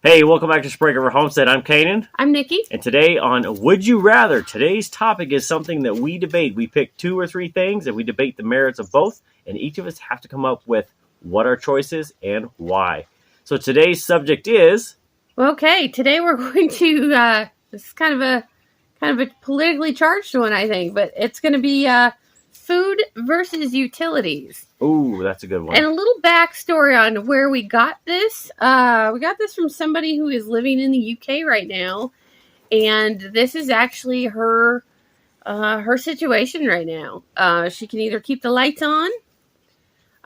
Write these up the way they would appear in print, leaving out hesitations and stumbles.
Hey, welcome back to Spring River Homestead. I'm Kanan. I'm Nikki. And today on Would You Rather, today's topic is something that we debate. We pick two or three things and we debate the merits of both, and each of us have to come up with what our choice is and why. So today's subject is... Okay, today we're going to, this is kind of a politically charged one, I think, but it's going to be food versus utilities. Ooh, that's a good one. And a little backstory on where we got this. We got this from somebody who is living in the UK right now, and this is actually her situation right now. She can either keep the lights on,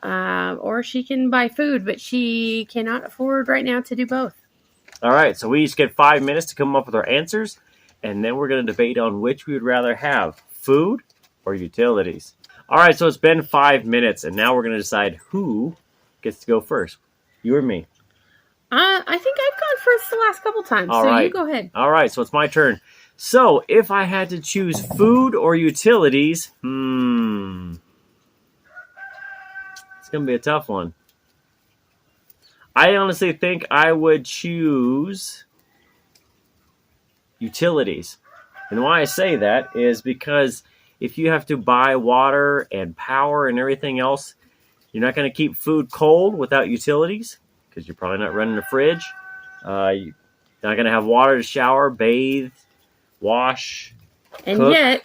or she can buy food, but she cannot afford right now to do both. All right, so we each get 5 minutes to come up with our answers, and then we're going to debate on which we would rather have, food or utilities. All right, so it's been 5 minutes, and now we're going to decide who gets to go first, you or me. I think I've gone first the last couple times, All so right. you go ahead. All right, so it's my turn. So if I had to choose food or utilities, it's going to be a tough one. I honestly think I would choose utilities. And why I say that is because if you have to buy water and power and everything else, you're not going to keep food cold without utilities because you're probably not running a fridge. You're not going to have water to shower, bathe, wash, And cook. yet,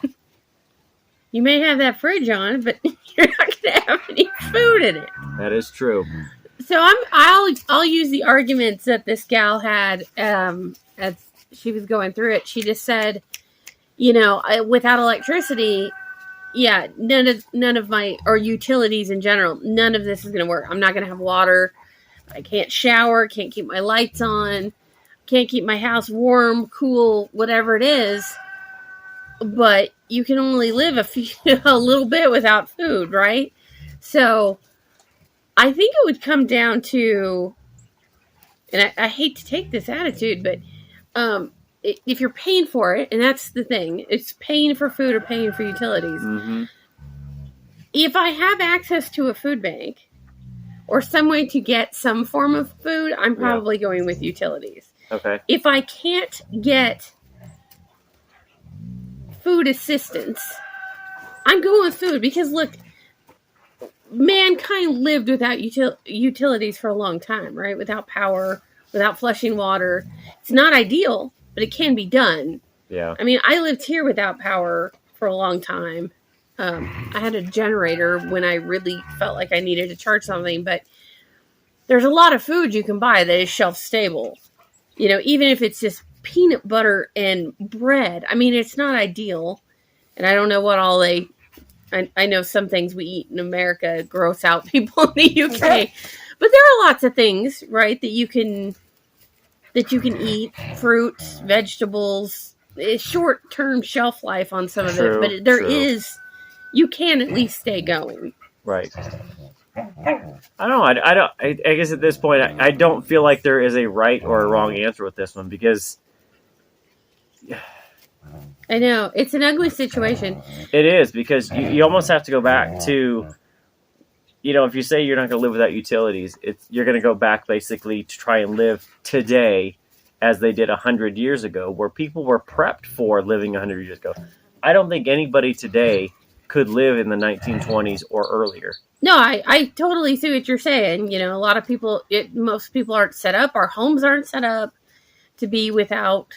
you may have that fridge on, but you're not going to have any food in it. That is true. So I'll use the arguments that this gal had as she was going through it. She just said, without electricity, none of my, or utilities in general, none of this is going to work. I'm not going to have water. I can't shower, can't keep my lights on, can't keep my house warm, cool, whatever it is. But you can only live a little bit without food, right? So I think it would come down to, and I hate to take this attitude, but if you're paying for it, and that's the thing, it's paying for food or paying for utilities. Mm-hmm. If I have access to a food bank or some way to get some form of food, I'm probably going with utilities. Okay. If I can't get food assistance, I'm going with food because, look, mankind lived without utilities for a long time, right? Without power, without flushing water. It's not ideal, but it can be done. Yeah. I mean, I lived here without power for a long time. I had a generator when I really felt like I needed to charge something, but there's a lot of food you can buy that is shelf stable. Even if it's just peanut butter and bread. I mean, it's not ideal. And I don't know what all I know some things we eat in America gross out people in the UK. But there are lots of things, right, that you can eat. Fruits, vegetables, short-term shelf life on some of it. But there is, you can at least stay going. Right. I don't. I guess at this point, I don't feel like there is a right or a wrong answer with this one because I know it's an ugly situation. it is because you almost have to go back to, if you say you're not going to live without utilities, you're going to go back basically to try and live today as they did 100 years ago, where people were prepped for living 100 years ago. I don't think anybody today could live in the 1920s or earlier. No, I totally see what you're saying. A lot of people, most people aren't set up. Our homes aren't set up to be without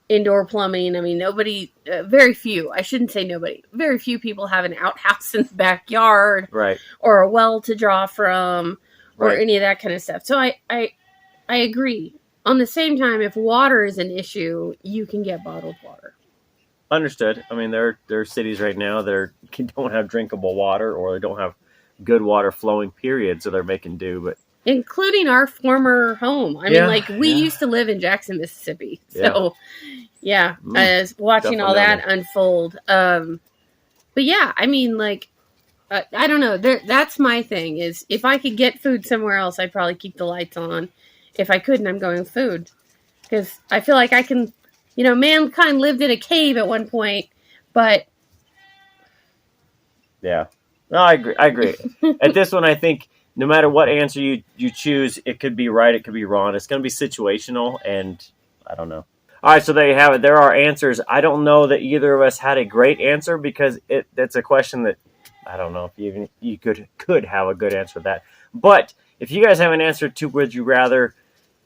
indoor plumbing. I mean, nobody, very few, I shouldn't say nobody, very few people have an outhouse in the backyard. Right. Or a well to draw from, or Right. any of that kind of stuff. So I agree. On the same time, if water is an issue, you can get bottled water. Understood. I mean, there are cities right now that don't have drinkable water or they don't have good water flowing, period, so they're making do. But including our former home. I mean, we used to live in Jackson, Mississippi. So, I was watching all that unfold. But yeah, I mean, I don't know. That's my thing is if I could get food somewhere else, I'd probably keep the lights on. If I couldn't, I'm going with food. Because I feel like I can, mankind lived in a cave at one point, but... Yeah. No, I agree. At this one, I think no matter what answer you choose, it could be right, it could be wrong. It's going to be situational, and I don't know. All right, so there you have it. There are answers. I don't know that either of us had a great answer because that's a question that I don't know if you could have a good answer to that. But if you guys have an answer to would you rather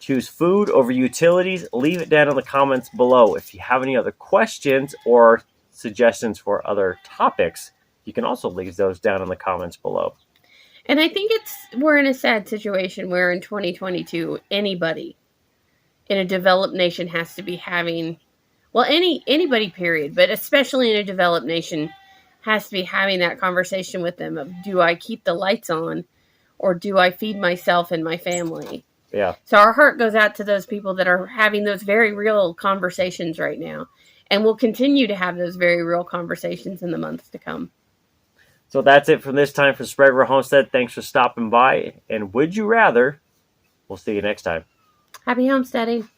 choose food over utilities, leave it down in the comments below. If you have any other questions or suggestions for other topics, you can also leave those down in the comments below. And I think we're in a sad situation where in 2022, anybody in a developed nation has to be having, well, anybody period, but especially in a developed nation has to be having that conversation with them of, do I keep the lights on or do I feed myself and my family? Yeah. So our heart goes out to those people that are having those very real conversations right now, and will continue to have those very real conversations in the months to come. So that's it from this time for Spread River Homestead. Thanks for stopping by. And would you rather? We'll see you next time. Happy homesteading.